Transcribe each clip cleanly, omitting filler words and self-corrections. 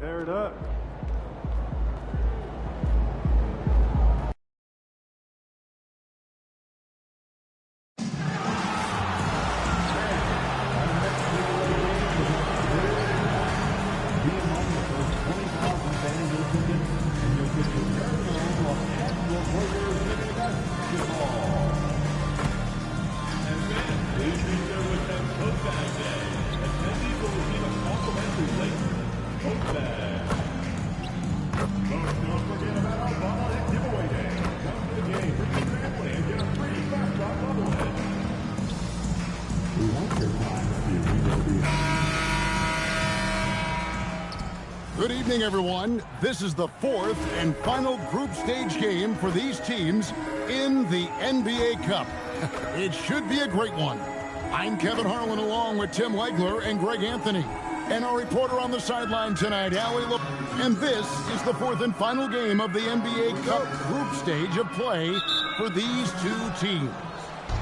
Tear it up. Good evening, everyone. This is the fourth and final group stage game for these teams in the NBA Cup. It should be a great one. I'm Kevin Harlan along with Tim Legler and Greg Anthony. And our reporter on the sideline tonight, Allie Le. And this is the fourth and final game of the NBA Cup group stage of play for these two teams.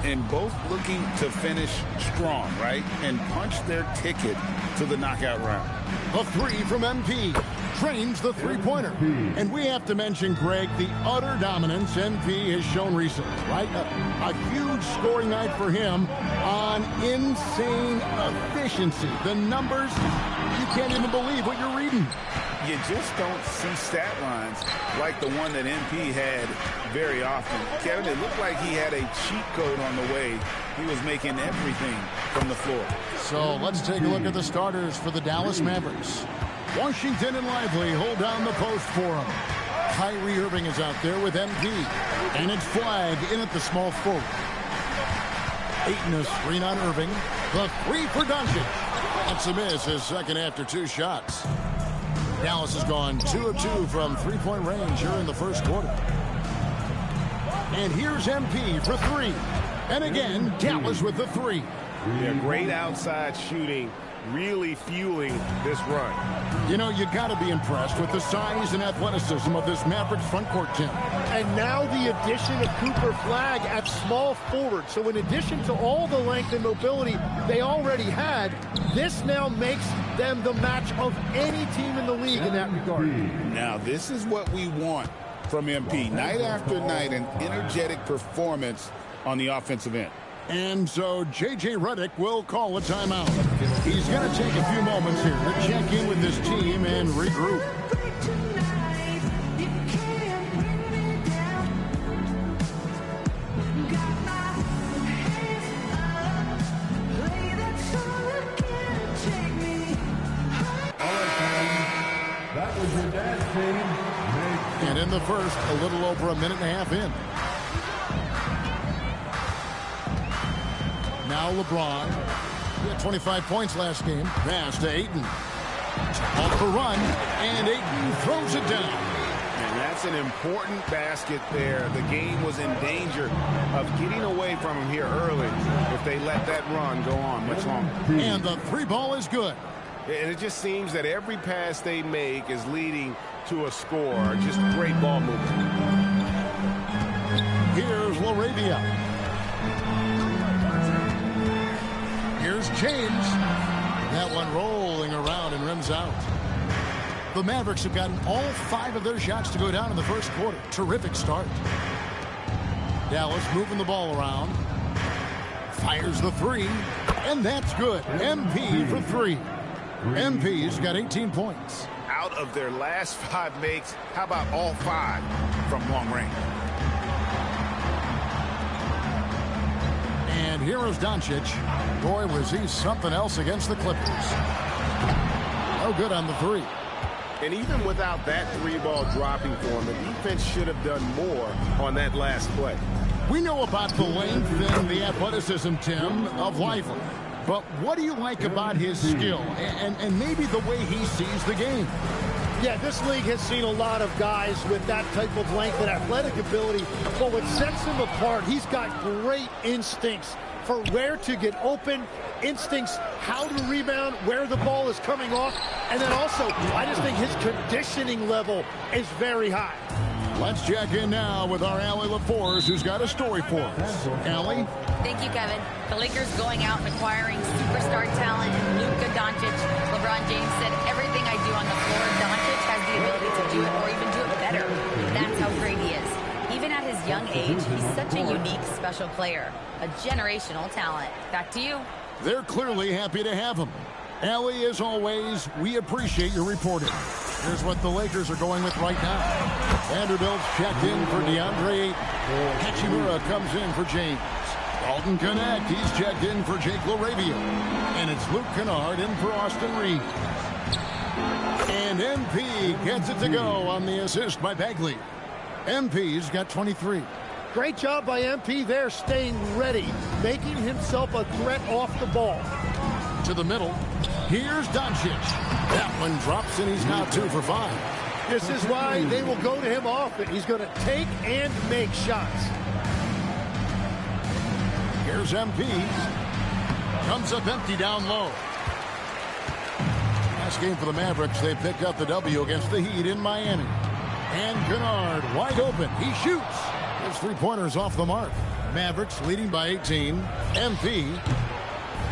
And both looking to finish strong, right? And punch their ticket to the knockout round. A three from MP. Trains the three-pointer. And we have to mention, Greg, the utter dominance MP has shown recently, right? A huge scoring night for him on insane efficiency. The numbers, you can't even believe what you're reading. You just don't see stat lines like the one that MP had very often. Kevin, it looked like he had a cheat code on the way. He was making everything from the floor. So let's take a look at the starters for the Dallas Mavericks. Washington and Lively hold down the post for him. Kyrie Irving is out there with MP. And it's Flag in at the small forward. Ayton a screen on Irving. The three for Doncic. That's a miss, his second after two shots. Dallas has gone 2 of 2 from three-point range here in the first quarter. And here's MP for three. And again, Dallas with the three. Yeah, great outside shooting, really fueling this run. You know, you got to be impressed with the size and athleticism of this Mavericks front court, Tim. And now the addition of Cooper Flag at small forward. So in addition to all the length and mobility they already had, this now makes them the match of any team in the league in that regard. Now, this is what we want from MP. Night after night, an energetic performance on the offensive end. And so J.J. Redick will call a timeout. He's going to take a few moments here to check in with his team and regroup. That was your dad's team. And in the first, a little over a minute and a half in. Now LeBron. He had 25 points last game. Pass to Ayton. Off the run, and Ayton throws it down. And that's an important basket there. The game was in danger of getting away from him here early if they let that run go on much longer. And the three ball is good. And it just seems that every pass they make is leading to a score. Just great ball movement. Here's LaRavia. Here's James. That one rolling around and rims out. The Mavericks have gotten all 5 of their shots to go down in the first quarter. Terrific start. Dallas moving the ball around. Fires the three. And that's good. MP for 3. MP's got 18 points. Out of their last 5 makes, how about all 5 from long range? And here is Doncic. Boy, was he something else against the Clippers. No good on the three. And even without that 3-ball dropping for him, the defense should have done more on that last play. We know about the length and the athleticism, Tim, of Lively. But what do you like about his skill and maybe the way he sees the game? Yeah, this league has seen a lot of guys with that type of length and athletic ability, but what sets him apart, he's got great instincts for where to get open, instincts how to rebound, where the ball is coming off, and then also, I just think his conditioning level is very high. Let's check in now with our Allie LaForce, who's got a story for us. Allie? Thank you, Kevin. The Lakers going out and acquiring superstar talent, Luka Doncic. LeBron James said, everything I do on the floor, young age, he's such a unique, special player. A generational talent. Back to you. They're clearly happy to have him. Allie, as always, we appreciate your reporting. Here's what the Lakers are going with right now. Vanderbilt's checked in for DeAndre Ayton. Hachimura comes in for James. Dalton Connect, he's checked in for Jake LaRavia. And it's Luke Kennard in for Austin Reed. And MP gets it to go on the assist by Bagley. MP's got 23. Great job by MP there, staying ready, making himself a threat off the ball. To the middle. Here's Doncic. That one drops, and he's now 2 for 5. This is why they will go to him often. He's going to take and make shots. Here's MP. Comes up empty down low. Last game for the Mavericks, they picked up the W against the Heat in Miami. And Kennard wide open. He shoots. His three-pointers off the mark. Mavericks leading by 18. MP.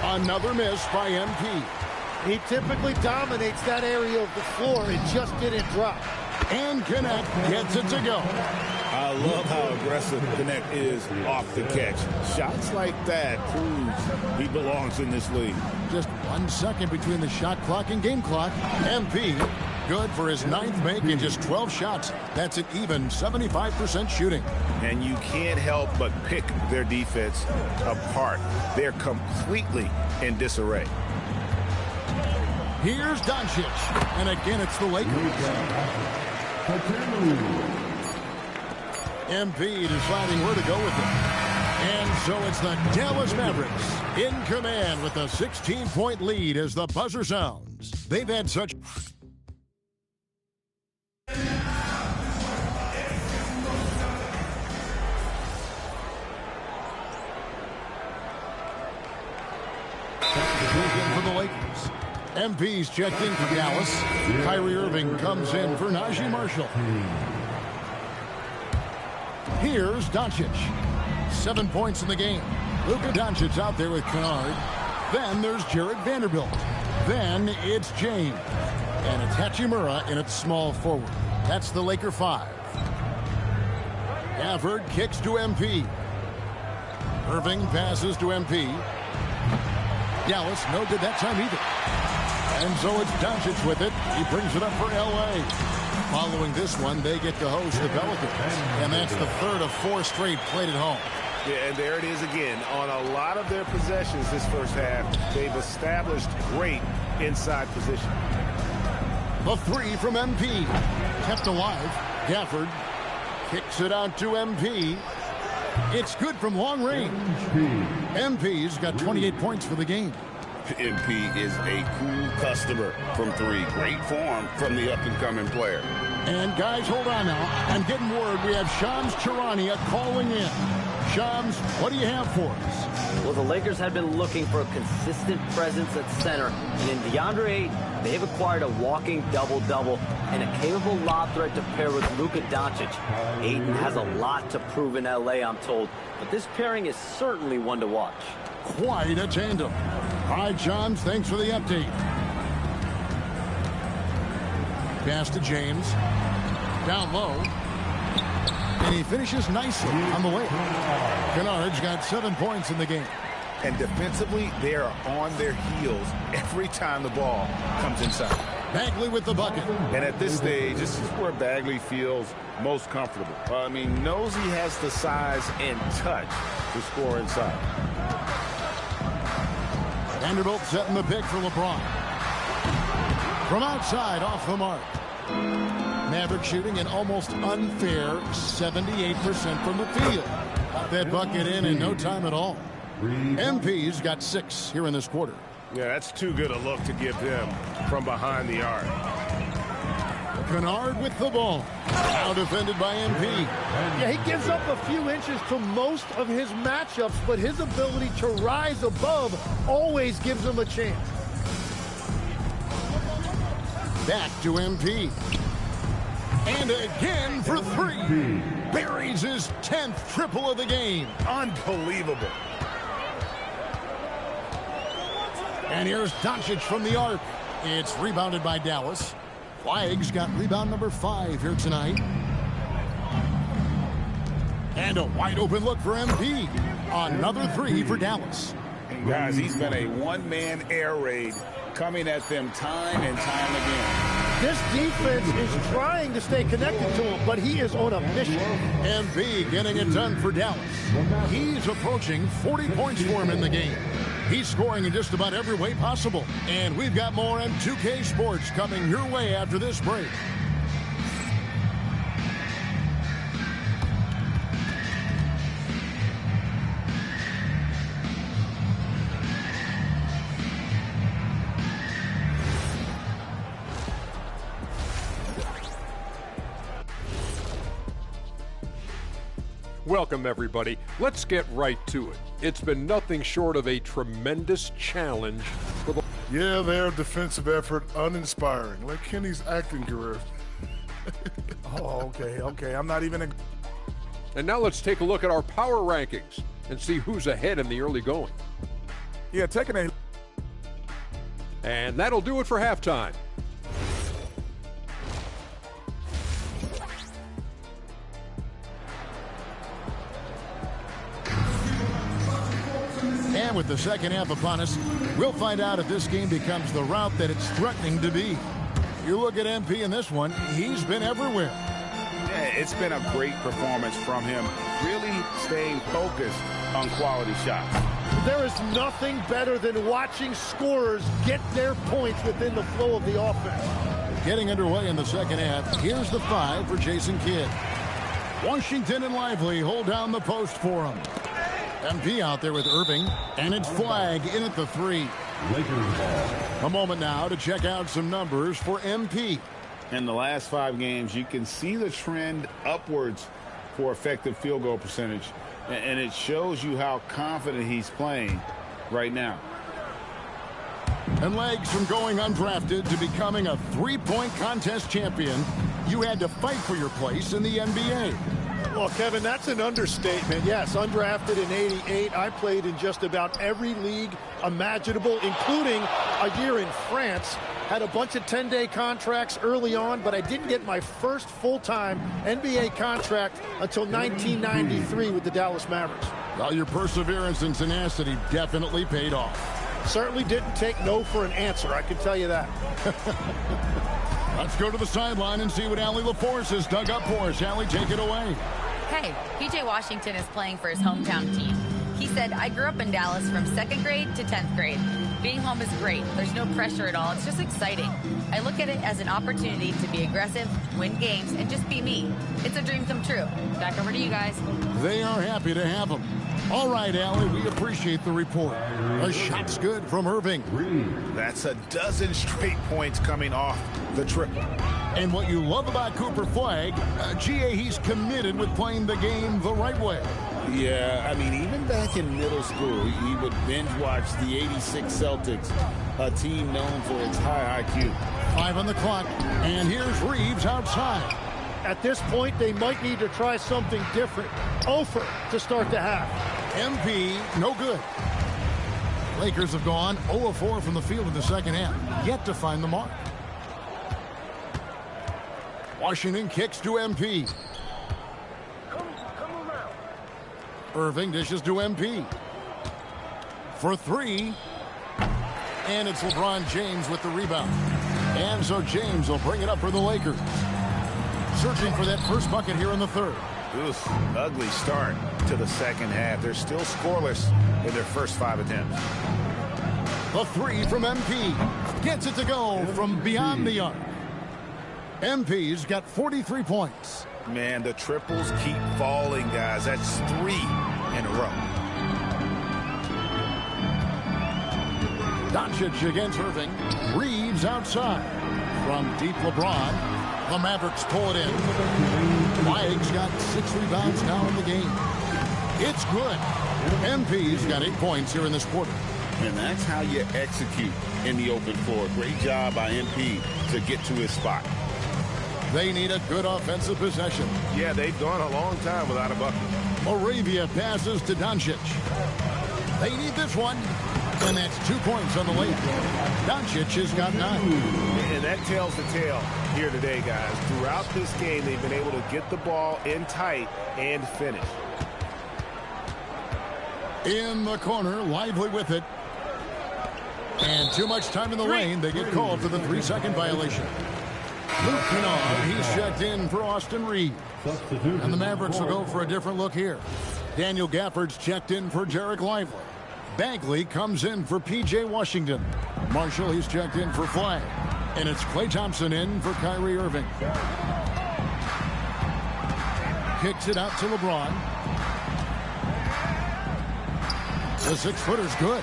Another miss by MP. He typically dominates that area of the floor. It just didn't drop. And Connect gets it to go. I love how aggressive Connect is off the catch. Shots like that proves he belongs in this league. Just 1 second between the shot clock and game clock. MP good for his 9th make in just 12 shots. That's an even 75% shooting. And you can't help but pick their defense apart. They're completely in disarray. Here's Doncic. And again, it's the Lakers. MP deciding where to go with it. And so it's the Dallas Mavericks in command with a 16-point lead as the buzzer sounds. They've had such... for the Lakers. MP's checked in for Dallas. Kyrie Irving comes in for Najee Marshall. Here's Doncic. 7 points in the game. Luka Doncic out there with Kennard. Then there's Jared Vanderbilt. Then it's James. And it's Hachimura in its small forward. That's the Laker 5. Gafford kicks to MP. Irving passes to MP. Dallas no good that time either. And so it's Doncic with it. He brings it up for L.A. Following this one, they get to host the Pelicans. And that's the third of 4 straight played at home. Yeah, and there it is again. On a lot of their possessions this first half, they've established great inside position. The 3 from MP. Kept alive. Gafford kicks it out to MP. It's good from long range. MP's got 28 points for the game. MP is a cool customer from 3. Great form from the up-and-coming player. And guys, hold on now. I'm getting word we have Shams Charania calling in. Shams, what do you have for us? Well, the Lakers had been looking for a consistent presence at center. And in DeAndre Ayton, they've acquired a walking double-double and a capable lob threat to pair with Luka Doncic. Ayton has a lot to prove in L.A., I'm told. But this pairing is certainly one to watch. Quite a tandem. All right, Shams, thanks for the update. Pass to James. Down low. And he finishes nicely on the way. Kennard's got 7 points in the game. And defensively, they are on their heels every time the ball comes inside. Bagley with the bucket. And at this stage, this is where Bagley feels most comfortable. I mean, knows he has the size and touch to score inside. Vanderbilt setting the pick for LeBron. From outside, off the mark. Maverick shooting an almost unfair 78% from the field. Got that bucket in no time at all. MP's got 6 here in this quarter. Yeah, that's too good a look to give him from behind the arc. Kennard with the ball. Now defended by MP. Yeah, he gives up a few inches to most of his matchups, but his ability to rise above always gives him a chance. Back to MP. And again for 3. Buries his 10th triple of the game. Unbelievable. And here's Doncic from the arc. It's rebounded by Dallas. Flag's got rebound number 5 here tonight. And a wide open look for MP. Another three for Dallas. Guys, he's been a one-man air raid coming at them time and time again. This defense is trying to stay connected to him, but he is on a mission. MP getting it done for Dallas. He's approaching 40 points for him in the game. He's scoring in just about every way possible. And we've got more on 2K Sports coming your way after this break. Welcome, everybody. Let's get right to it. It's been nothing short of a tremendous challenge for the... Yeah, their defensive effort uninspiring, like Kenny's acting career. Oh, okay. I'm not even... And now let's take a look at our power rankings and see who's ahead in the early going. Yeah, taking a... And that'll do it for halftime. And with the second half upon us, we'll find out if this game becomes the route that it's threatening to be. You look at MP in this one, he's been everywhere. Yeah, it's been a great performance from him, really staying focused on quality shots. There is nothing better than watching scorers get their points within the flow of the offense. Getting underway in the second half, here's the 5 for Jason Kidd. Washington and Lively hold down the post for him. MP out there with Irving, and it's Flag in at the 3. A moment now to check out some numbers for MP. In the last 5 games, you can see the trend upwards for effective field goal percentage, and it shows you how confident he's playing right now. And Legs, from going undrafted to becoming a three-point contest champion, you had to fight for your place in the NBA. Well, Kevin, that's an understatement. Yes, undrafted in '88. I played in just about every league imaginable, including a year in France. Had a bunch of 10-day contracts early on, but I didn't get my first full-time NBA contract until 1993 with the Dallas Mavericks. Well, your perseverance and tenacity definitely paid off. Certainly didn't take no for an answer, I can tell you that. Let's go to the sideline and see what Allie LaForce has dug up for us. Allie, take it away. Hey, PJ Washington is playing for his hometown team. He said, I grew up in Dallas from 2nd grade to 10th grade. Being home is great. There's no pressure at all. It's just exciting. I look at it as an opportunity to be aggressive, win games, and just be me. It's a dream come true. Back over to you guys. They are happy to have him. All right, Allie, we appreciate the report. A shot's good from Irving. That's a dozen straight points coming off the triple. And what you love about Cooper Flag, GA, he's committed with playing the game the right way. Yeah, I mean, even back in middle school, he would binge watch the '86 Celtics, a team known for its high IQ. 5 on the clock, and here's Reeves outside. At this point, they might need to try something different. Ofer to start the half. MP, no good. Lakers have gone 0 of 4 from the field in the second half, yet to find the mark. Washington kicks to MP. Irving dishes to MP. For 3. And it's LeBron James with the rebound. And so James will bring it up for the Lakers. Searching for that first bucket here in the third. Oof, ugly start to the second half. They're still scoreless in their first 5 attempts. The 3 from MP. Gets it to go from beyond the arc. MP's got 43 points. Man, the triples keep falling, guys. That's 3 in a row. Doncic against Irving. Reeves outside. From deep LeBron. The Mavericks pull it in. Flag's got 6 rebounds now in the game. It's good. MP's got 8 points here in this quarter. And that's how you execute in the open floor. Great job by MP to get to his spot. They need a good offensive possession. Yeah, they've gone a long time without a bucket. Moravia passes to Doncic. They need this one. And that's 2 points on the layup. Doncic has got 9. And that tells the tale here today, guys. Throughout this game, they've been able to get the ball in tight and finish. In the corner, Lively with it. And too much time in the lane. They get called for the 3-second violation. Luke Kennard, he's checked in for Austin Reed. And the Mavericks will go for a different look here. Daniel Gafford's checked in for Jarek Lively. Bagley comes in for P.J. Washington. Marshall, he's checked in for Flagg. And it's Klay Thompson in for Kyrie Irving. Kicks it out to LeBron. The 6-footer's good.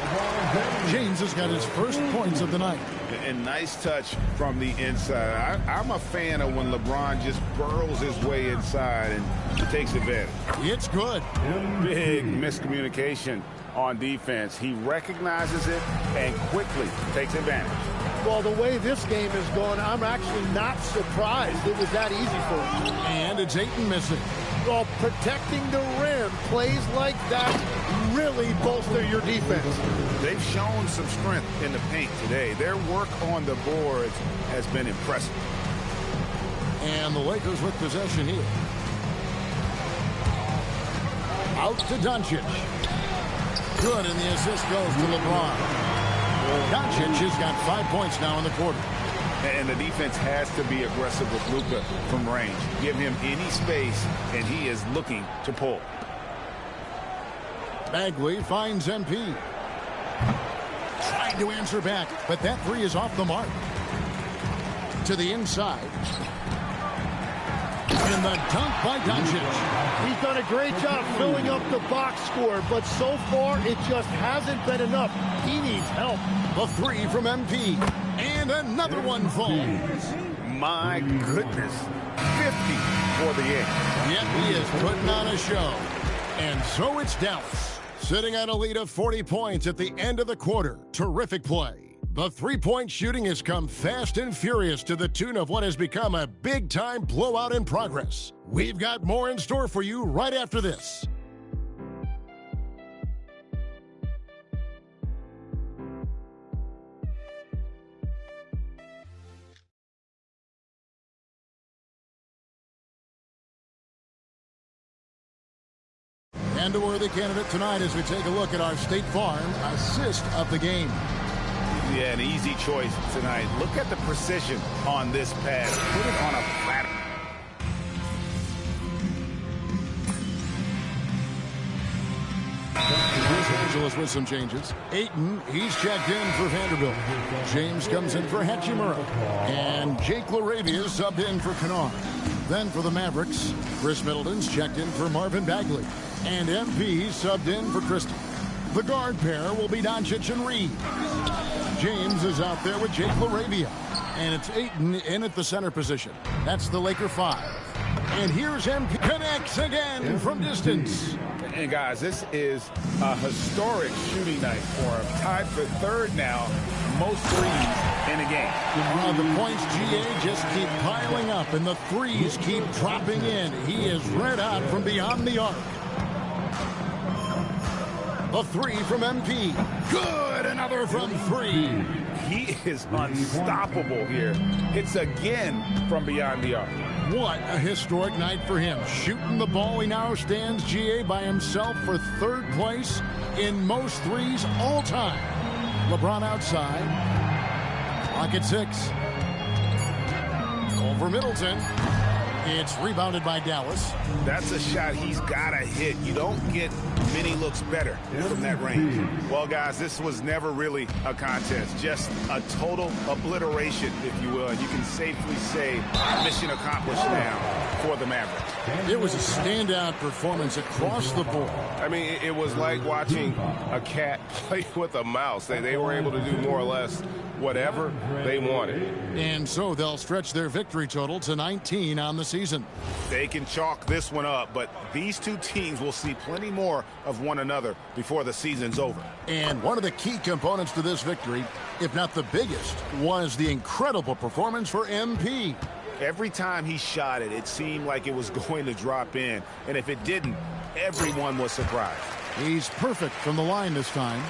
James has got his first points of the night. And nice touch from the inside. I'm a fan of when LeBron just burrows his way inside and takes advantage. It's good. Big miscommunication on defense. He recognizes it and quickly takes advantage. Well, the way this game is going, I'm actually not surprised it was that easy for him. And it's Ayton missing. Well, protecting the rim, plays like that really bolster your defense. They've shown some strength in the paint today. Their work on the boards has been impressive. And the Lakers with possession here. Out to Doncic. Good, and the assist goes to LeBron. Doncic has got 5 points now in the quarter. And the defense has to be aggressive with Luka from range. Give him any space, and he is looking to pull. Bagley finds MP. Trying to answer back, but that 3 is off the mark. To the inside. And the dunk by Doncic. He's done a great job filling up the box score, but so far it just hasn't been enough. He needs help. The 3 from MP. And another one falls. My goodness. 50 for the end. Yet he is putting on a show. And so it's Dallas, sitting at a lead of 40 points at the end of the quarter. Terrific play. The three-point shooting has come fast and furious to the tune of what has become a big-time blowout in progress. We've got more in store for you right after this. And a worthy candidate tonight as we take a look at our State Farm assist of the game. Yeah, an easy choice tonight. Look at the precision on this pass. Put it on a platter. Los Angeles with some changes. Ayton, he's checked in for Vanderbilt. James comes in for Hachimura. And Jake LaRavia subbed in for Kennard. Then for the Mavericks, Chris Middleton's checked in for Marvin Bagley. And MP subbed in for Christie. The guard pair will be Doncic and Reed. James is out there with Jake LaRavia. And it's Ayton in at the center position. That's the Laker 5. And here's MP. Connects again from distance. And guys, this is a historic shooting night for him. Tied for third now, most threes in a game. The points, GA, just keep piling up, and the threes keep dropping in. He is red hot from beyond the arc. The 3 from MP. Good, another from 3. He is unstoppable here. Hits again from beyond the arc. What a historic night for him. Shooting the ball, he now stands, GA, by himself for third place in most threes all time. LeBron outside. Clock at 6. Over Middleton. It's rebounded by Dallas. That's a shot he's got to hit. You don't get many looks better from that range. Well, guys, this was never really a contest. Just a total obliteration, if you will. And you can safely say mission accomplished now for the Mavericks. It was a standout performance across the board. I mean, it was like watching a cat play with a mouse. They were able to do more or less whatever they wanted. And so they'll stretch their victory total to 19 on the season. They can chalk this one up, but these two teams will see plenty more of one another before the season's over. And one of the key components to this victory, if not the biggest, was the incredible performance for MP. Every time he shot it, it seemed like it was going to drop in. And if it didn't, everyone was surprised. He's perfect from the line this time.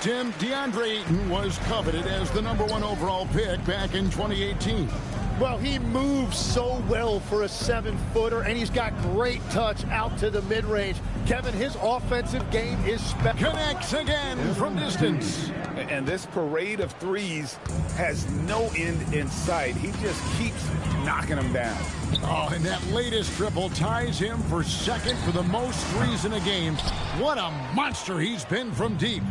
Tim, DeAndre Ayton was coveted as the #1 overall pick back in 2018. Well, he moves so well for a 7-footer, and he's got great touch out to the mid-range. Kevin, his offensive game is special. Connects again from distance. And this parade of threes has no end in sight. He just keeps knocking them down. Oh, and that latest triple ties him for second for the most threes in a game. What a monster he's been from deep.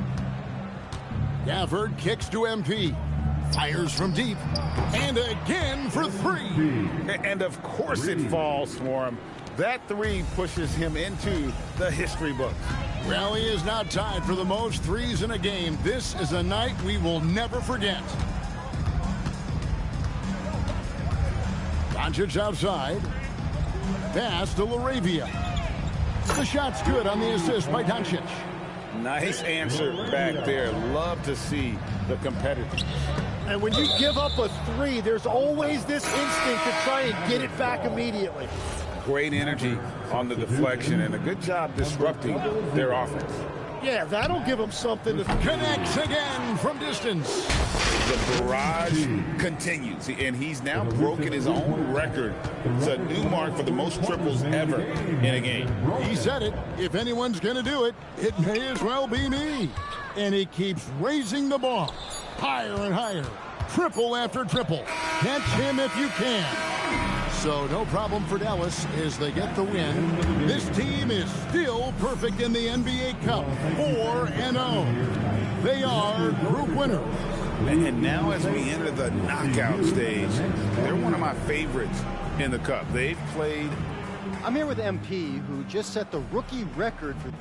Gafford kicks to MP. Fires from deep. And again for three. And of course it falls for him. That three pushes him into the history book. Well, he is now tied for the most threes in a game. This is a night we will never forget. Doncic outside. Pass to LaRavia. The shot's good on the assist by Doncic. Nice answer back there. Love to see the competitors. And when you give up a three, there's always this instinct to try and get it back immediately. Great energy on the deflection and a good job disrupting their offense. Yeah, that'll give them something to... Connects again from distance. The barrage continues, and he's now broken his own record. It's a new mark for the most triples ever in a game. He said it. If anyone's going to do it, it may as well be me. And he keeps raising the ball. Higher and higher. Triple after triple. Catch him if you can. So no problem for Dallas as they get the win. This team is still perfect in the NBA Cup. 4-0. They are group winners. And now as we enter the knockout stage, they're one of my favorites in the Cup. They've played. I'm here with MP, who just set the rookie record for...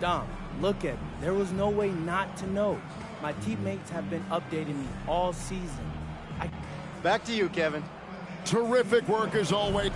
Dom, look at me. There was no way not to know. My teammates have been updating me all season. Back to you, Kevin. Terrific work as always.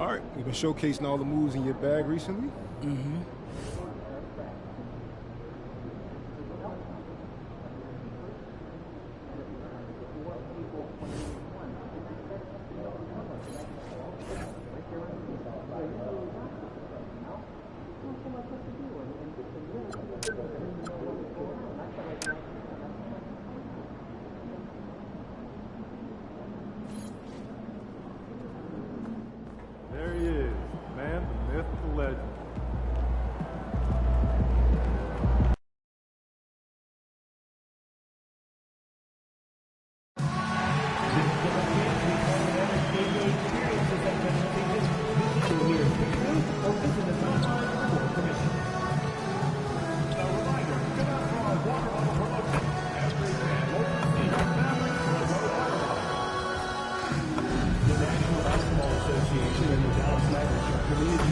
All right, you've been showcasing all the moves in your bag recently. Mm-hmm.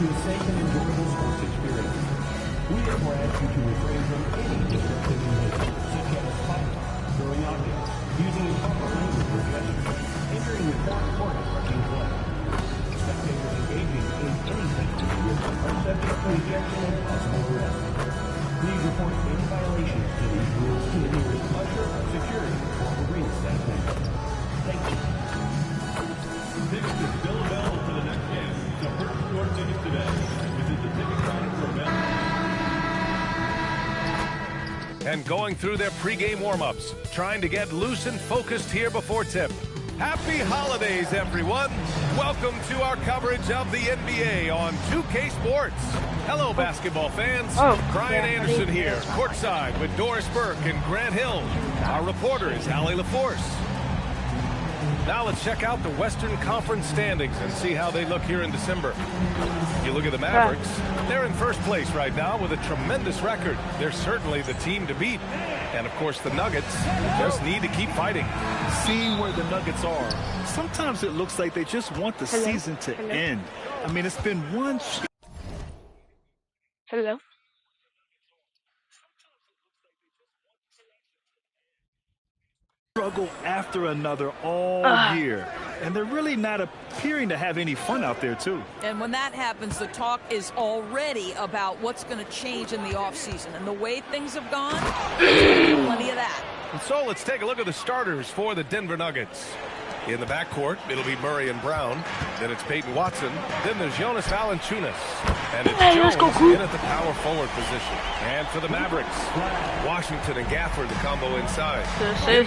to a safe and enjoyable sports experience. We therefore ask you to refrain from any disruptive behavior, such as fighting, throwing objects, using improper language or gestures, entering the back court of parking play. Spectators engaging in any sexual behavior are subject to ejection and possible arrest. Please report any violations to these rules to the nearest usher, security, or arena staff member. Thank you. Tickets are still available for the next game. So purchase your tickets today. Visit the ticket counter for available. And going through their pregame warm-ups, trying to get loose and focused here before tip. Happy holidays, everyone. Welcome to our coverage of the NBA on 2K Sports. Hello, basketball fans. Brian Anderson here, courtside with Doris Burke and Grant Hill. Our reporter is Allie LaForce. Now let's check out the Western Conference standings and see how they look here in December. You look at the Mavericks, they're in first place right now with a tremendous record. They're certainly the team to beat. And of course the Nuggets just need to keep fighting. Seeing where the Nuggets are, sometimes it looks like they just want the season to end. I mean, it's been one... Hello? struggle after another all year, and they're really not appearing to have any fun out there too. And when that happens, the talk is already about what's going to change in the offseason, and the way things have gone, plenty of that. And so let's take a look at the starters for the Denver Nuggets. In the backcourt, it'll be Murray and Brown. Then it's Peyton Watson. Then there's Jonas Valanciunas. And it's Jones in at the power forward position. And for the Mavericks, Washington and Gafford, the combo inside.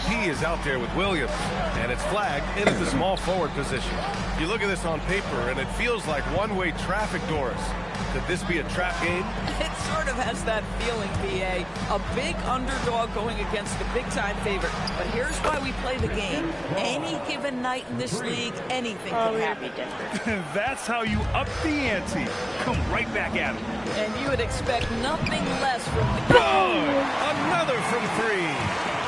He is out there with Williams. And it's Flagg in at the small forward position. You look at this on paper, and it feels like one-way traffic, Doris. Could this be a trap game? It sort of has that feeling, PA. A big underdog going against a big-time favorite. But here's why we play the game. Any given night in this league, anything can happen. That's how you up the ante. Come right back at him. And you would expect nothing less from the another from three.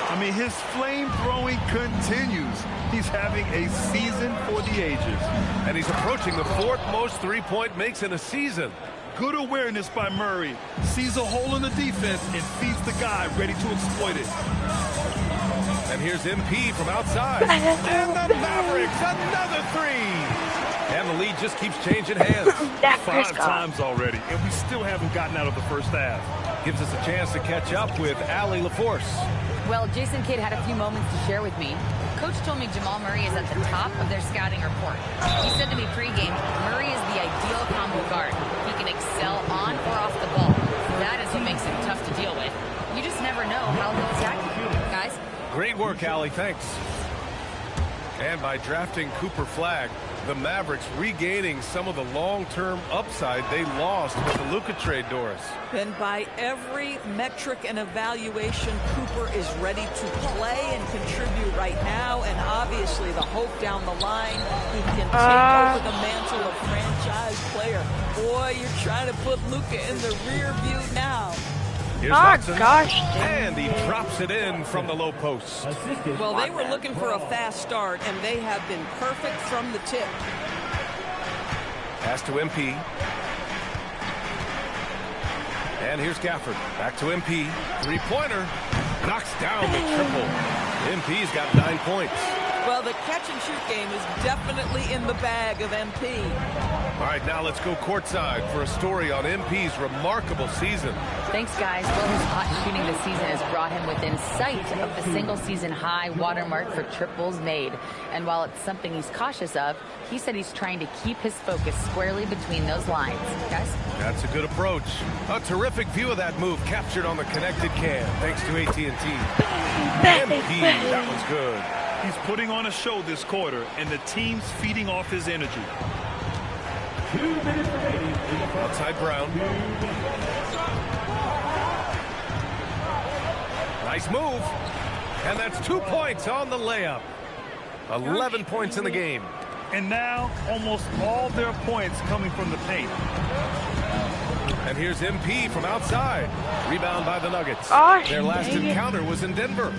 I mean, his flame throwing continues. He's having a season for the ages. And he's approaching the fourth most three-point makes in a season. Good awareness by Murray. Sees a hole in the defense and feeds the guy ready to exploit it. And here's MP from outside. And the Mavericks, another three. And the lead just keeps changing hands. 5 times already, and we still haven't gotten out of the first half. Gives us a chance to catch up with Allie LaForce. Well, Jason Kidd had a few moments to share with me. Coach told me Jamal Murray is at the top of their scouting report. He said to me pregame, Murray is the ideal combo guard. He can excel on or off the ball. That is what makes him tough to deal with. You just never know how he'll attack you, guys. Great work, Allie. Thanks. And by drafting Cooper Flagg, the Mavericks regaining some of the long-term upside they lost with the Luka trade, Doris. And by every metric and evaluation, Cooper is ready to play and contribute right now. And obviously the hope down the line, he can take over the mantle of franchise player. Boy, you're trying to put Luka in the rear view now. Here's Watson, and he drops it in from the low post. Well, they were looking for a fast start, and they have been perfect from the tip. Pass to MP. And here's Gafford. Back to MP. Three-pointer. Knocks down the triple. MP's got 9 points. Well, the catch-and-shoot game is definitely in the bag of MP. All right, now let's go courtside for a story on MP's remarkable season. Thanks, guys. Well, his hot shooting this season has brought him within sight of the single-season high watermark for triples made. And while it's something he's cautious of, he said he's trying to keep his focus squarely between those lines. Guys? That's a good approach. A terrific view of that move captured on the connected cam, thanks to AT&T. MP, that one's good. He's putting on a show this quarter, and the team's feeding off his energy. 2 minutes remaining. Outside Brown. Nice move. And that's 2 points on the layup. 11 points in the game. And now almost all their points coming from the paint. And here's MP from outside. Rebound by the Nuggets. Their last encounter was in Denver.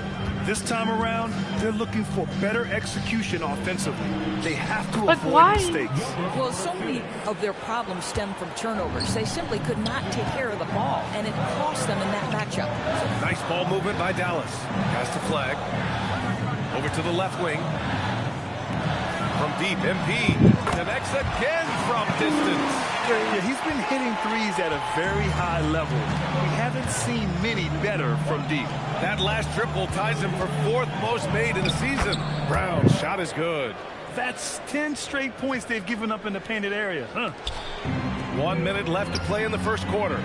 This time around, they're looking for better execution offensively. They have to But avoid why? mistakes. Well, so many of their problems stem from turnovers. They simply could not take care of the ball, and it cost them in that matchup. Nice ball movement by Dallas. Pass to Flag. Over to the left wing. From deep, MP connects again from distance. Yeah, he's been hitting threes at a very high level. We haven't seen many better from deep. That last triple ties him for 4th most made in the season. Brown's shot is good. That's 10 straight points they've given up in the painted area. 1 minute left to play in the first quarter.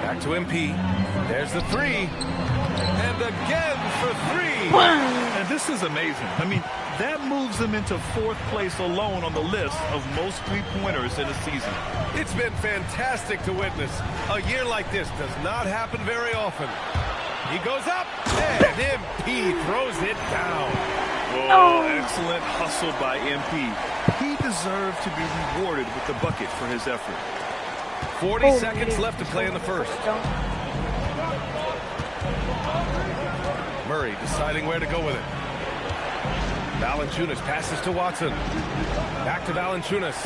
Back to MP. There's the three. And again for 3. And this is amazing. I mean, that moves him into 4th place alone on the list of most three-pointers in a season. It's been fantastic to witness. A year like this does not happen very often. He goes up, and MP throws it down. Oh, excellent hustle by MP. He deserved to be rewarded with the bucket for his effort. 40 seconds left to play in the first. Murray deciding where to go with it. Valanciunas passes to Watson. Back to Valanciunas.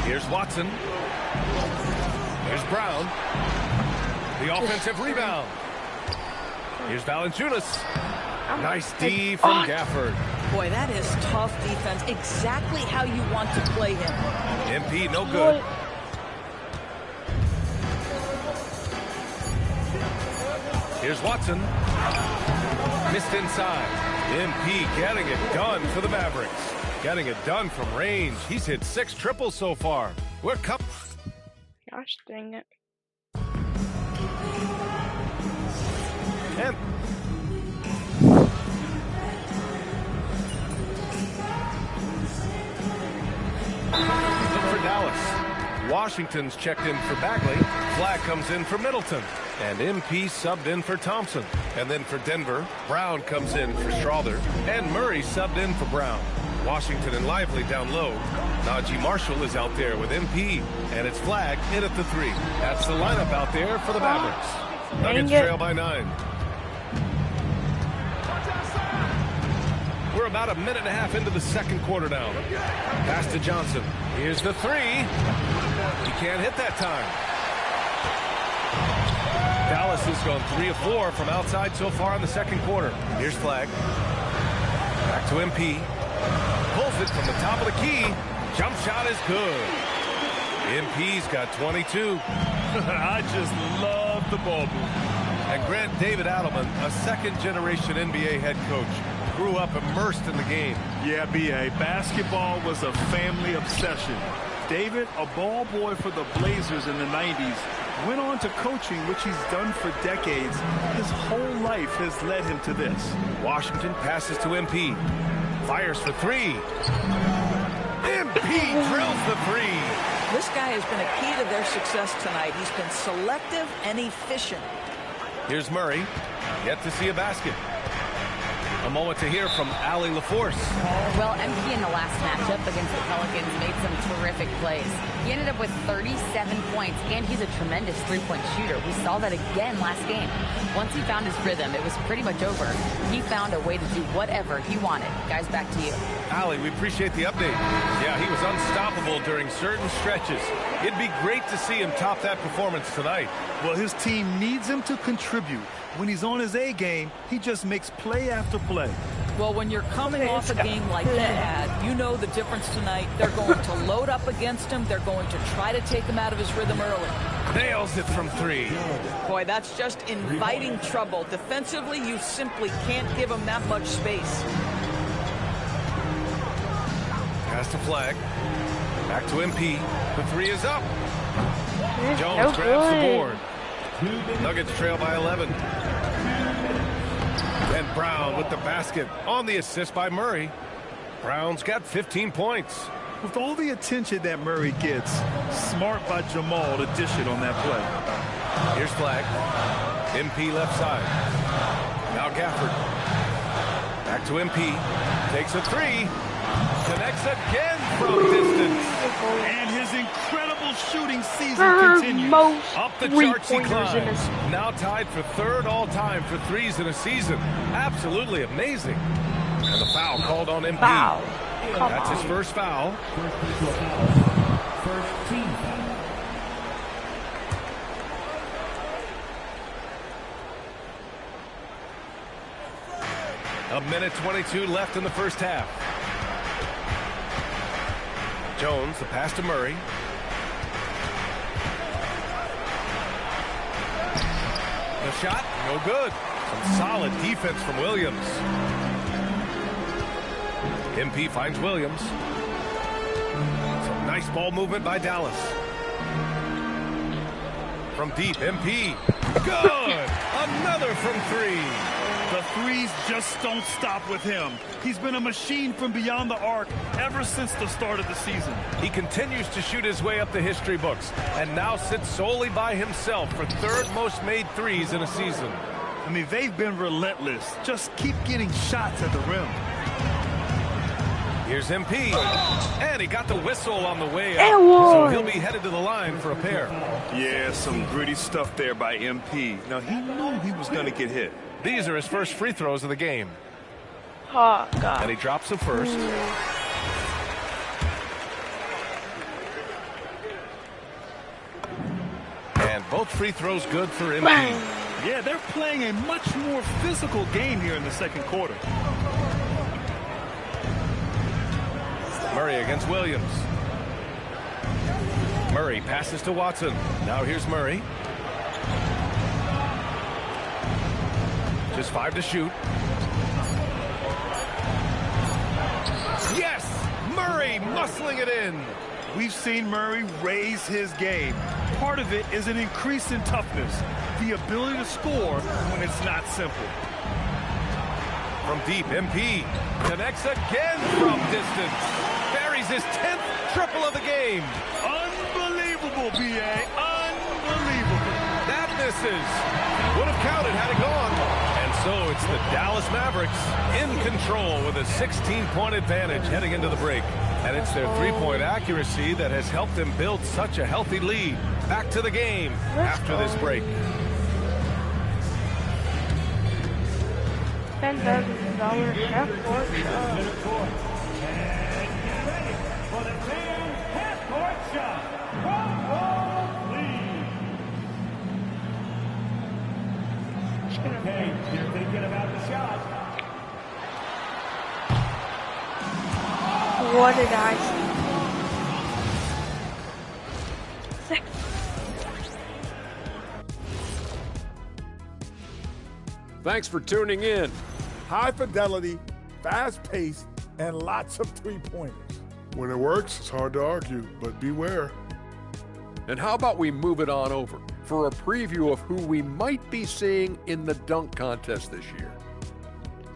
Here's Watson. Here's Brown. The offensive rebound. Here's Valanciunas. Nice D from Gafford. Boy, that is tough defense. Exactly how you want to play him. MP, no good. Here's Watson. Missed inside. MP getting it done for the Mavericks. Getting it done from range. He's hit 6 triples so far. We're Gosh dang it. And for Dallas. Washington's checked in for Bagley. Flag comes in for Middleton. And MP subbed in for Thompson. And then for Denver, Brown comes in for Strother. And Murray subbed in for Brown. Washington and Lively down low. Najee Marshall is out there with MP. And it's Flag in at the 3. That's the lineup out there for the Mavericks. Nuggets trail by 9. We're about a minute and a half into the second quarter now. Pass to Johnson. Here's the 3. He can't hit that time. Dallas has gone 3 of 4 from outside so far in the second quarter. Here's Flag. Back to MP. Pulls it from the top of the key. Jump shot is good. MP's got 22. I just love the ball movement. And Grant David Adelman, a second-generation NBA head coach, grew up immersed in the game. Yeah, B.A. Basketball was a family obsession. David, a ball boy for the Blazers in the 90s, went on to coaching, which he's done for decades. His whole life has led him to this. Washington passes to MP. Fires for 3. MP drills the 3. This guy has been a key to their success tonight. He's been selective and efficient. Here's Murray. Yet to see a basket. A moment to hear from Allie LaForce. Well, MP in the last matchup against the Pelicans made some terrific plays. He ended up with 37 points, and he's a tremendous three-point shooter. We saw that again last game. Once he found his rhythm, it was pretty much over. He found a way to do whatever he wanted. Guys, back to you. Allie, we appreciate the update. Yeah, he was unstoppable during certain stretches. It'd be great to see him top that performance tonight. Well, his team needs him to contribute. When he's on his A game, he just makes play after play. Well, when you're coming off a game like he had, you know the difference tonight. They're going to load up against him. They're going to try to take him out of his rhythm early. Nails it from 3. Boy, that's just inviting trouble. Defensively, you simply can't give him that much space. Pass to Flag. Back to MP. The 3 is up. Jones grabs the board. Nuggets trail by 11. And Brown with the basket on the assist by Murray. Brown's got 15 points. With all the attention that Murray gets, smart by Jamal to dish it on that play. Here's Flag. MP left side. Now Gafford. Back to MP. Takes a 3. Connects again from distance. And his incredible sensational shooting season continues. Most Up the charts he three-pointers in climbs. a Now tied for third all-time for threes in a season. Absolutely amazing. And the foul called on MP. foul. That's his first foul. First personal foul. First team foul. A minute 22 left in the first half. Jones, the pass to Murray. The shot, no good. Some solid defense from Williams. MP finds Williams. Some nice ball movement by Dallas. From deep, MP. Good! Another from three. The threes just don't stop with him. He's been a machine from beyond the arc ever since the start of the season. He continues to shoot his way up the history books and now sits solely by himself for third most made threes in a season. I mean, they've been relentless. Just keep getting shots at the rim. Here's MP, and he got the whistle on the way It up, was. so he'll be headed to the line for a pair. Yeah, some gritty stuff there by MP. Now, he knew he was going to get hit. These are his first free throws of the game, Oh, God. and he drops the first. And both free throws good for MP. Bang. Yeah, they're playing a much more physical game here in the second quarter. Murray against Williams. Murray passes to Watson. Now here's Murray. Just 5 to shoot. Yes! Murray muscling it in. We've seen Murray raise his game. Part of it is an increase in toughness, the ability to score when it's not simple. From deep, MP connects again from distance. Buries his 10th triple of the game. Unbelievable, B.A. Unbelievable. That misses. Would have counted had it gone. And so it's the Dallas Mavericks in control with a 16-point advantage heading into the break. And it's their three-point accuracy that has helped them build such a healthy lead. Back to the game after this break. $10,000 half-court shot. For the Rams half-court shot from Wall Okay, you're thinking about the shot. What did I see? Thanks for tuning in. High fidelity, fast pace, and lots of three-pointers. When it works, it's hard to argue, but beware. And how about we move it on over for a preview of who we might be seeing in the dunk contest this year.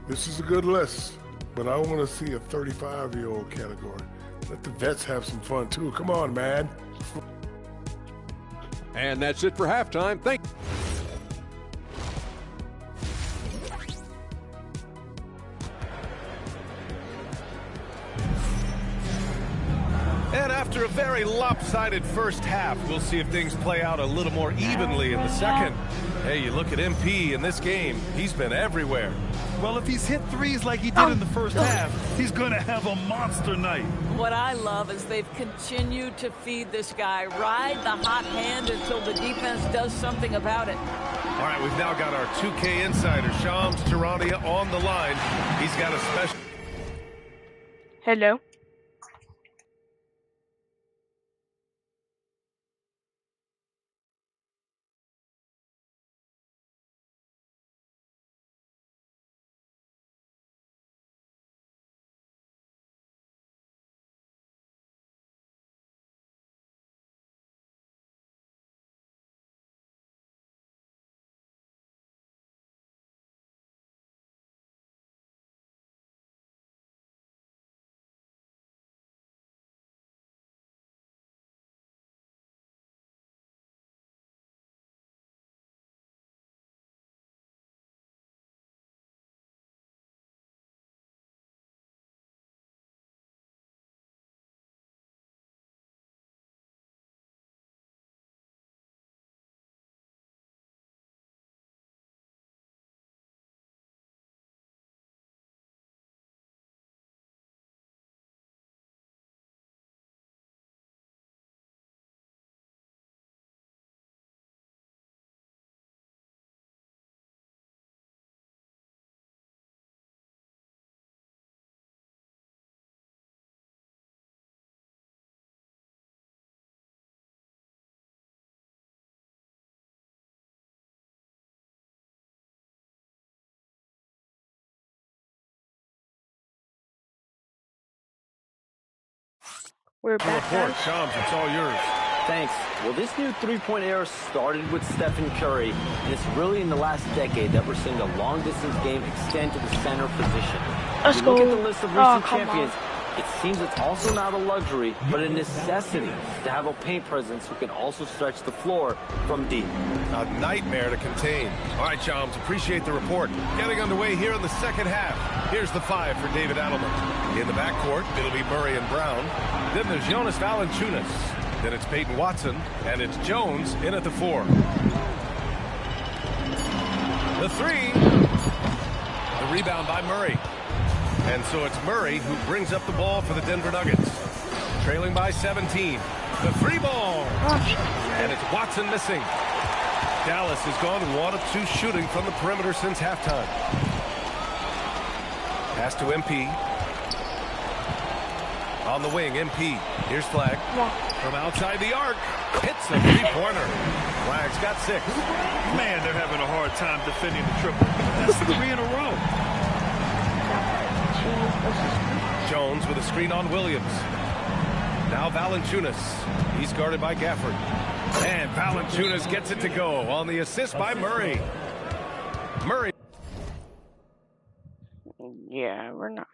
This is a good list, but I want to see a 35-year-old category. Let the vets have some fun, too. Come on, man. And that's it for halftime. And after a very lopsided first half, we'll see if things play out a little more evenly in the second. Hey, you look at MP in this game, he's been everywhere. Well, if he's hit threes like he did in the first half, he's going to have a monster night. What I love is they've continued to feed this guy, ride the hot hand until the defense does something about it. All right, we've now got our 2K insider, Shams Charania, on the line. He's got a special... Hello. We're back, Report, guys. Shams, it's all yours. Thanks. Well, this new three-point era started with Stephen Curry, and it's really in the last decade that we're seeing the long-distance game extend to the center position. Let's If you look go. at the list of Oh, recent come champions, it seems it's also not a luxury, but a necessity to have a paint presence who can also stretch the floor from deep. A nightmare to contain. All right, Shams, appreciate the report. Getting underway here in the second half. Here's the 5 for David Adelman. In the backcourt, it'll be Murray and Brown. Then there's Jonas Valanciunas. Then it's Peyton Watson, and it's Jones in at the 4. The 3. The rebound by Murray. And so it's Murray who brings up the ball for the Denver Nuggets. Trailing by 17. The 3 ball. And it's Watson missing. Dallas has gone 1 of 2 shooting from the perimeter since halftime. Pass to MP. On the wing, MP. Here's Flag. From outside the arc. Hits a three-pointer. Flag's got 6. Man, they're having a hard time defending the triple. That's 3 in a row. Jones with a screen on Williams. Now Valanciunas. He's guarded by Gafford. And Valanciunas gets it to go on the assist by Murray. Murray. Yeah, we're not.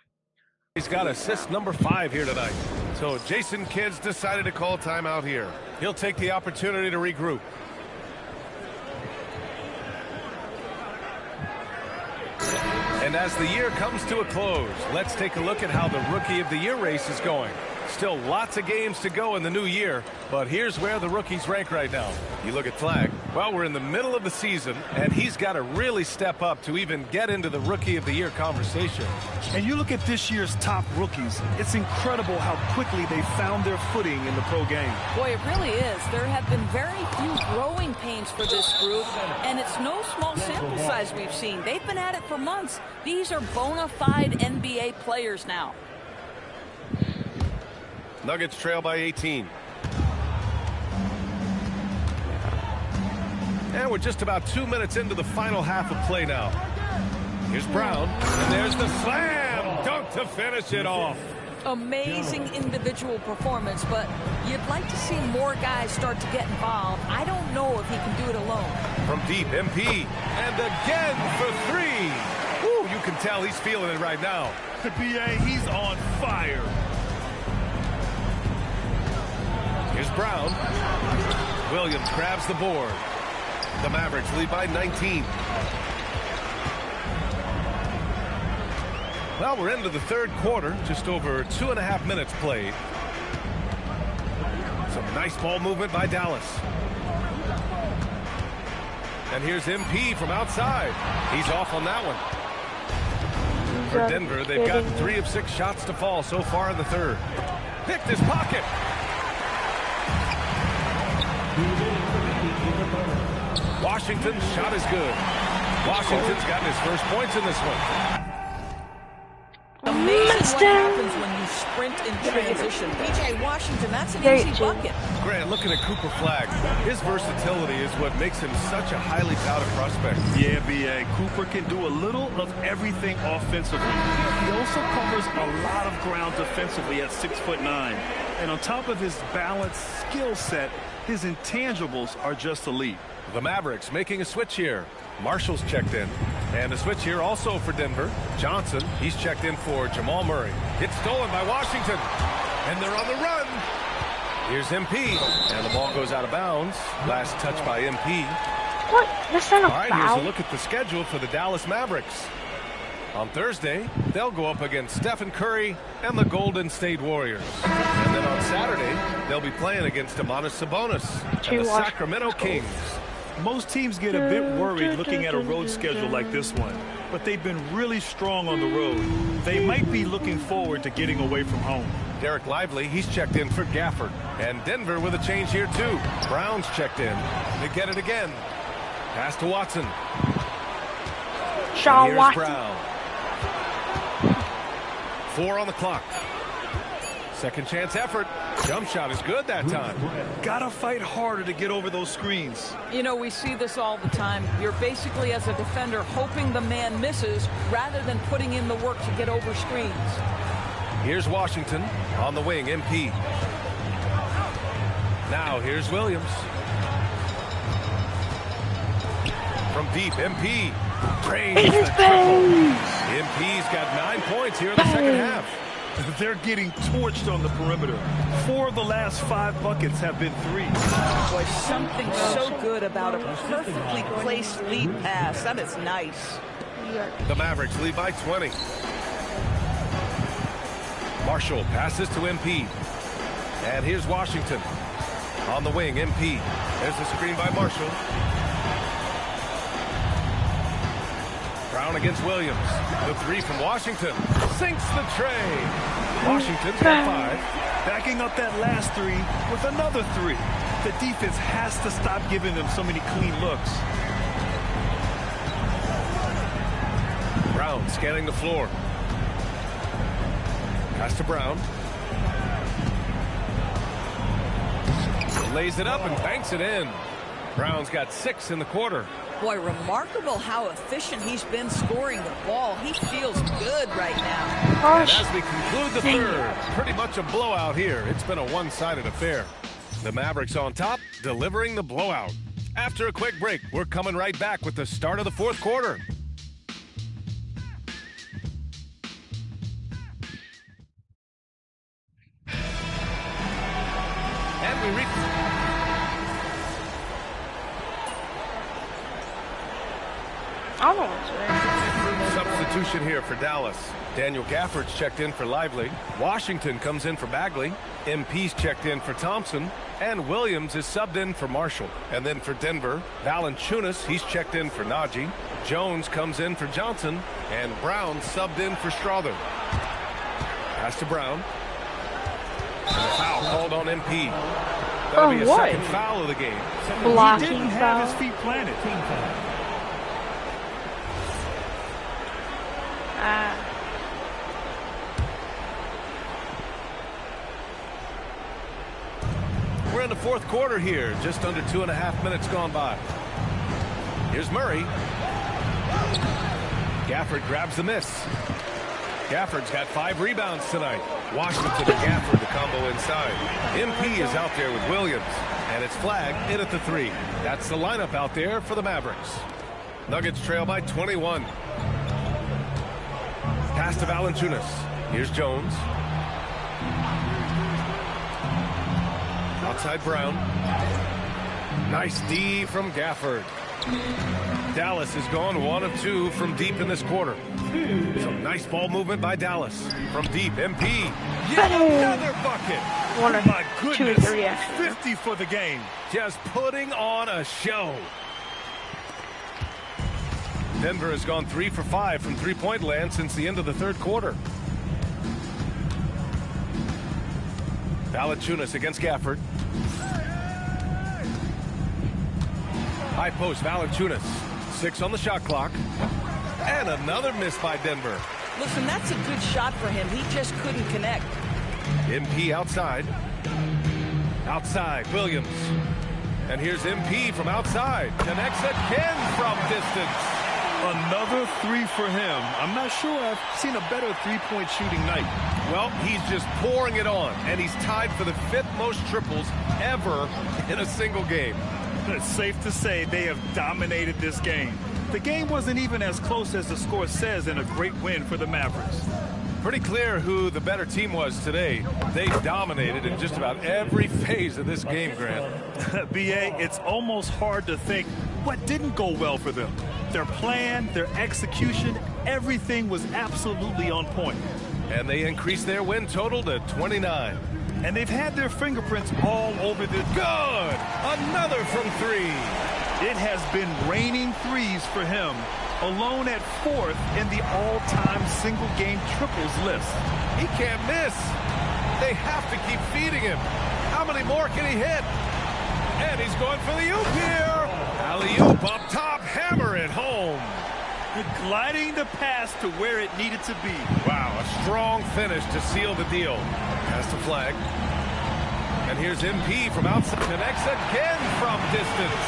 He's got assist number 5 here tonight. So Jason Kidd's decided to call timeout here. He'll take the opportunity to regroup. And as the year comes to a close, let's take a look at how the Rookie of the Year race is going. Still lots of games to go in the new year, but here's where the rookies rank right now. You look at Flag. Well, we're in the middle of the season, and he's got to really step up to even get into the Rookie of the Year conversation. And you look at this year's top rookies. It's incredible how quickly they found their footing in the pro game. Boy, it really is. There have been very few growing pains for this group, and it's no small sample size we've seen. They've been at it for months. These are bona fide NBA players now. Nuggets trail by 18. And we're just about 2 minutes into the final half of play now. Here's Brown, and there's the slam dunk to finish it off. Amazing individual performance, but you'd like to see more guys start to get involved. I don't know if he can do it alone. From deep, MP, and again for 3. Ooh, you can tell he's feeling it right now. The BA, he's on fire. Here's Brown. Williams grabs the board. The Mavericks lead by 19. Well, we're into the third quarter, just over 2.5 minutes played. Some nice ball movement by Dallas. And here's MP from outside. He's off on that one. For Denver, they've got 3 of 6 shots to fall so far in the third. Picked his pocket. Washington's shot is good. Washington's gotten his first points in this one. Amazing what happens when you sprint in transition. PJ Washington, that's an easy bucket. Grant, looking at Cooper Flag, his versatility is what makes him such a highly touted prospect. Yeah, B.A. Cooper can do a little of everything offensively. He also covers a lot of ground defensively at 6'9". And on top of his balanced skill set, his intangibles are just elite. The Mavericks making a switch here. Marshall's checked in. And a switch here also for Denver. Johnson, he's checked in for Jamal Murray. It's stolen by Washington. And they're on the run. Here's MP. And the ball goes out of bounds. Last touch by MP. What? That's not a All right, foul. here's a look at the schedule for the Dallas Mavericks. On Thursday, they'll go up against Stephen Curry and the Golden State Warriors. And then on Saturday, they'll be playing against Domantas Sabonis and the Sacramento Kings. Most teams get a bit worried looking at a road schedule like this one, but they've been really strong on the road. They might be looking forward to getting away from home. Derek Lively, he's checked in for Gafford. And Denver with a change here, too. Brown's checked in. They get it again. Pass to Watson. Sean Watson. Brown. 4 on the clock. Second chance effort. Jump shot is good that time. Gotta fight harder to get over those screens. You know, we see this all the time. You're basically, as a defender, hoping the man misses rather than putting in the work to get over screens. Here's Washington on the wing, MP. Now here's Williams. From deep, MP drains the triple. MP's got 9 points here in the second half. They're getting torched on the perimeter. 4 of the last 5 buckets have been threes. Boy, something so good about a perfectly placed lead pass. That is nice. The Mavericks lead by 20. Marshall passes to MP. And here's Washington. On the wing, MP. There's the screen by Marshall. Brown against Williams. The 3 from Washington. Sinks the tray. Washington's got 5. Backing up that last 3 with another 3. The defense has to stop giving them so many clean looks. Brown scanning the floor. Pass to Brown. Lays it up and banks it in. Brown's got 6 in the quarter. Boy, remarkable how efficient he's been scoring the ball. He feels good right now. And as we conclude the third, pretty much a blowout here. It's been a one-sided affair. The Mavericks on top, delivering the blowout. After a quick break, we're coming right back with the start of the fourth quarter. And we reach... Substitution here for Dallas. Daniel Gafford's checked in for Lively. Washington comes in for Bagley. MP's checked in for Thompson. And Williams is subbed in for Marshall. And then for Denver, Valanciunas, he's checked in for Najee. Jones comes in for Johnson. And Brown subbed in for Strother. Pass to Brown. And a foul called on MP. That'll be a second foul of the game. Blocking he didn't have his feet planted. We're in the fourth quarter here, just under 2.5 minutes gone by. Here's Murray. Gafford grabs the miss. Gafford's got 5 rebounds tonight. Washington and Gafford, the combo inside. MP is out there with Williams, and it's flagged in at the 3. That's the lineup out there for the Mavericks. Nuggets trail by 21. Pass to Valanciunas. Here's Jones. Outside Brown. Nice D from Gafford. Dallas has gone 1 of 2 from deep in this quarter. Some nice ball movement by Dallas. From deep, MP. Yet another bucket. My goodness. 50 for the game. Just putting on a show. Denver has gone 3 for 5 from three-point land since the end of the third quarter. Valanciunas against Gafford. High post, Valanciunas. 6 on the shot clock. And another miss by Denver. Listen, that's a good shot for him. He just couldn't connect. MP outside. Outside, Williams. And here's MP from outside. Connects again from distance. Another 3 for him. I'm not sure I've seen a better three-point shooting night. Well, he's just pouring it on, and he's tied for the 5th most triples ever in a single game. It's safe to say they have dominated this game. The game wasn't even as close as the score says in a great win for the Mavericks. Pretty clear who the better team was today. They dominated in just about every phase of this game, Grant. B.A., it's almost hard to think what didn't go well for them. Their plan, their execution, everything was absolutely on point. And they increased their win total to 29. And they've had their fingerprints all over this. Good! Another from 3. It has been raining threes for him, alone at 4th in the all-time single-game triples list. He can't miss. They have to keep feeding him. How many more can he hit? And he's going for the oop here. Alley-oop up top, hammer it home. Gliding the pass to where it needed to be. Wow, a strong finish to seal the deal. Pass the flag. And here's MP from outside. Connects again from distance.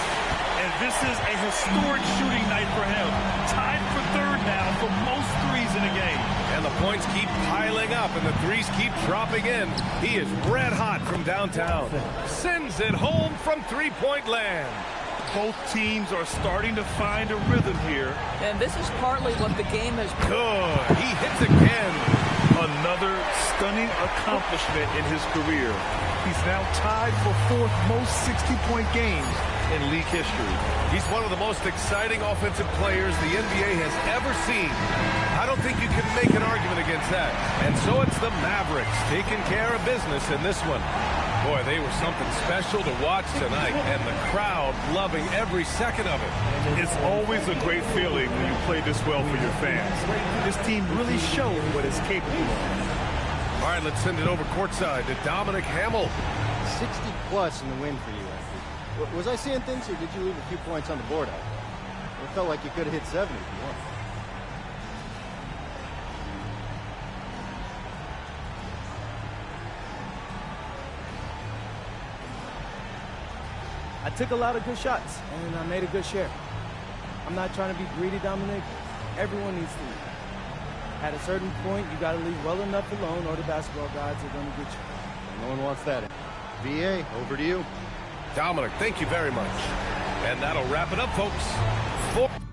And this is a historic shooting night for him. Tied for 3rd now for most threes in the game. And the points keep piling up, and the threes keep dropping in. He is red hot from downtown. Sends it home from three-point land. Both teams are starting to find a rhythm here. And this is partly what the game has... Good. He hits again. Another stunning accomplishment in his career. He's now tied for fourth most 60-point games in league history. He's one of the most exciting offensive players the NBA has ever seen. I don't think you can make an argument against that. And so it's the Mavericks taking care of business in this one. Boy, they were something special to watch tonight, and the crowd loving every second of it. It's always a great feeling when you play this well for your fans. This team really showed what it's capable of. All right, let's send it over courtside to Dominic Hamill. 60+ in the win for you, Anthony. Was I seeing things, or did you leave a few points on the board out? It felt like you could have hit 70 if you wanted. I took a lot of good shots, and I made a good share. I'm not trying to be greedy, Dominic. Everyone needs to lead. At a certain point, you got to leave well enough alone, or the basketball gods are going to get you. No one wants that. VA, over to you. Dominic, thank you very much. And that'll wrap it up, folks.